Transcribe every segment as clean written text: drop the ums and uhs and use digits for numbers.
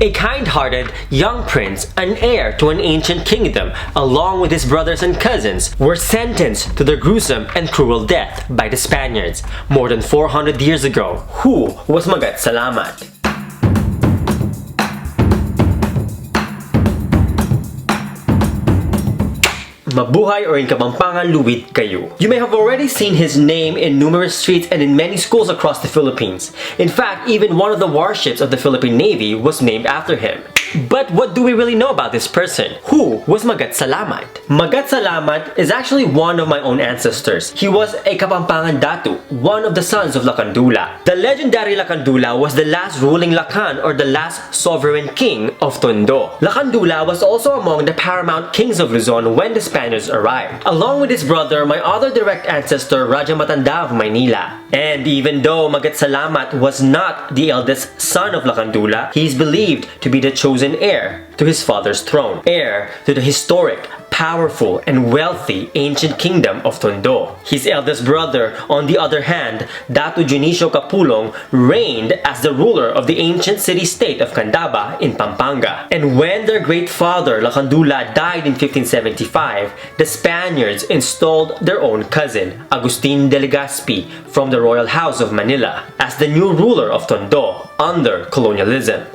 A kind-hearted young prince, an heir to an ancient kingdom, along with his brothers and cousins, were sentenced to their gruesome and cruel death by the Spaniards more than 400 years ago. Who was Magat Salamat? Mabuhay or in Kapampangan luwit kayo. You may have already seen his name in numerous streets and in many schools across the Philippines. In fact, even one of the warships of the Philippine Navy was named after him. But what do we really know about this person? Who was Magat Salamat? Magat Salamat is actually one of my own ancestors. He was a Kapampangan Dátû, one of the sons of Lakandúlâ. The legendary Lakandúlâ was the last ruling Lakan or the last sovereign king of Tondo. Lakandúlâ was also among the Paramount Kings of Luzon when the Spaniards arrived, along with his brother, my other direct ancestor, Rája Matandá of Maynílâ. And even though Magat Salamat was not the eldest son of Lakandúlâ, he is believed to be the chosen heir to his father's throne, heir to the historic, powerful, and wealthy ancient kingdom of Tondo. His eldest brother, on the other hand, Dátû Capulong, reigned as the ruler of the ancient city-state of Candaba in Pampanga. And when their great father, Lakandúlâ, died in 1575, the Spaniards installed their own cousin, Agustin de Legazpi, from the royal house of Manila as the new ruler of Tondo under colonialism.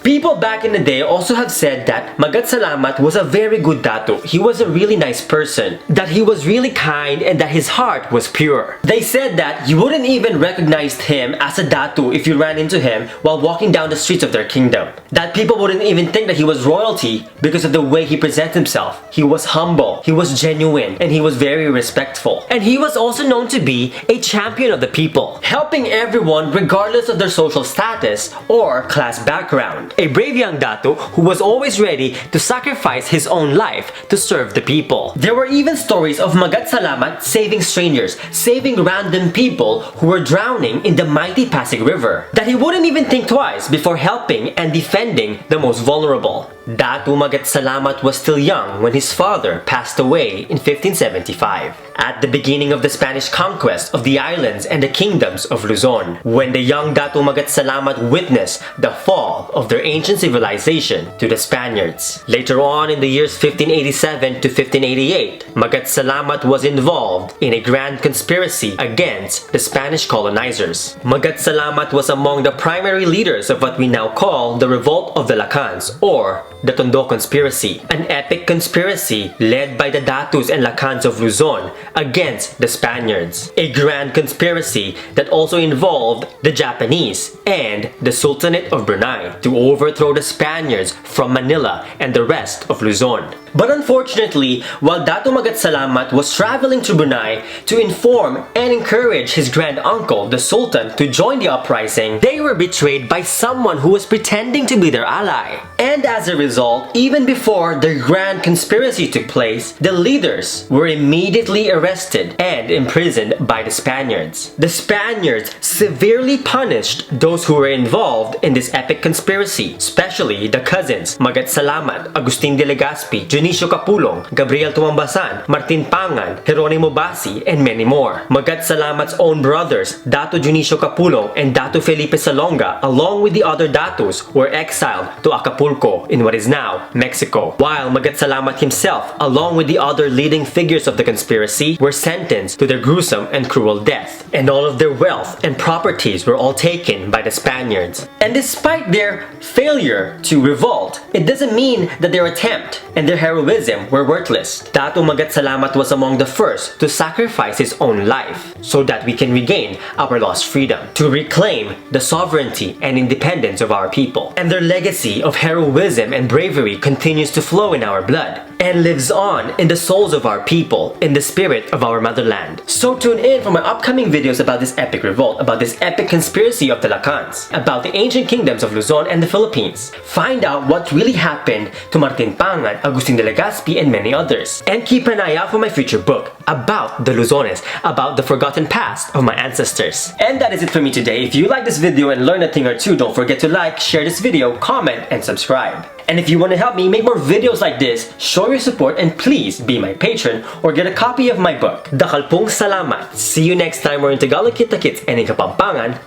People back in the day also have said that Magat Salamat was a very good Dátû. He was a really nice person, that he was really kind, and that his heart was pure. They said that you wouldn't even recognize him as a Dátû if you ran into him while walking down the streets of their kingdom. That people wouldn't even think that he was royalty because of the way he presents himself. He was humble, he was genuine, and he was very respectful. And he was also known to be a champion of the people, helping everyone regardless of their social status or class background. A brave young Dátû who was always ready to sacrifice his own life to serve the people. There were even stories of Magat Salamat saving strangers, saving random people who were drowning in the mighty Pasig River, that he wouldn't even think twice before helping and defending the most vulnerable. Dátû Magat Salamat was still young when his father passed away in 1575, at the beginning of the Spanish conquest of the islands and the kingdoms of Luzon, when the young Dátû Magat Salamat witnessed the fall of their ancient civilization to the Spaniards. Later on in the years 1587 to 1588, Magat Salamat was involved in a grand conspiracy against the Spanish colonizers. Magat Salamat was among the primary leaders of what we now call the Revolt of the Lakans, or the Tondo Conspiracy, an epic conspiracy led by the Dátûs and Lakans of Luzon against the Spaniards. A grand conspiracy that also involved the Japanese and the Sultanate of Brunei to overthrow the Spaniards from Manila and the rest of Luzon. But unfortunately, while Dátû Magat Salamat was traveling to Brunei to inform and encourage his grand uncle, the Sultan, to join the uprising, they were betrayed by someone who was pretending to be their ally. And as a result, even before the grand conspiracy took place, the leaders were immediately arrested and imprisoned by the Spaniards. The Spaniards severely punished those who were involved in this epic conspiracy, especially the cousins Magat Salamat, Agustin de Legazpi, Dionisio Capulong, Gabriel Tumambasan, Martin Pangan, Jeronimo Basi, and many more. Magat Salamat's own brothers, Dátû Dionisio Capulong and Dátû Felipe Salonga, along with the other Dátûs, were exiled to Acapulco in what is now Mexico, while Magat Salamat himself, along with the other leading figures of the conspiracy, were sentenced to their gruesome and cruel death. And all of their wealth and properties were all taken by the Spaniards. And despite their failure to revolt, it doesn't mean that their attempt and their heroism were worthless. Dátû Magat Salamat was among the first to sacrifice his own life so that we can regain our lost freedom, to reclaim the sovereignty and independence of our people. And their legacy of heroism and bravery continues to flow in our blood and lives on in the souls of our people, in the spirit of our motherland. So tune in for my upcoming videos about this epic revolt, about this epic conspiracy of the Lakans, about the ancient kingdoms of Luzon and the Philippines. Find out what really happened to Martin Pangan, Agustin de Legazpi, and many others. And keep an eye out for my future book about the Luzones, about the forgotten past of my ancestors. And that is it for me today. If you like this video and learned a thing or two, don't forget to like, share this video, comment, and subscribe. And if you want to help me make more videos like this, show your support and please be my patron or get a copy of my book, Dakalpong Salamat. See you next time. We're in Tagalog Kita Kits and in Kapampangan,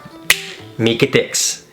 Mikitix.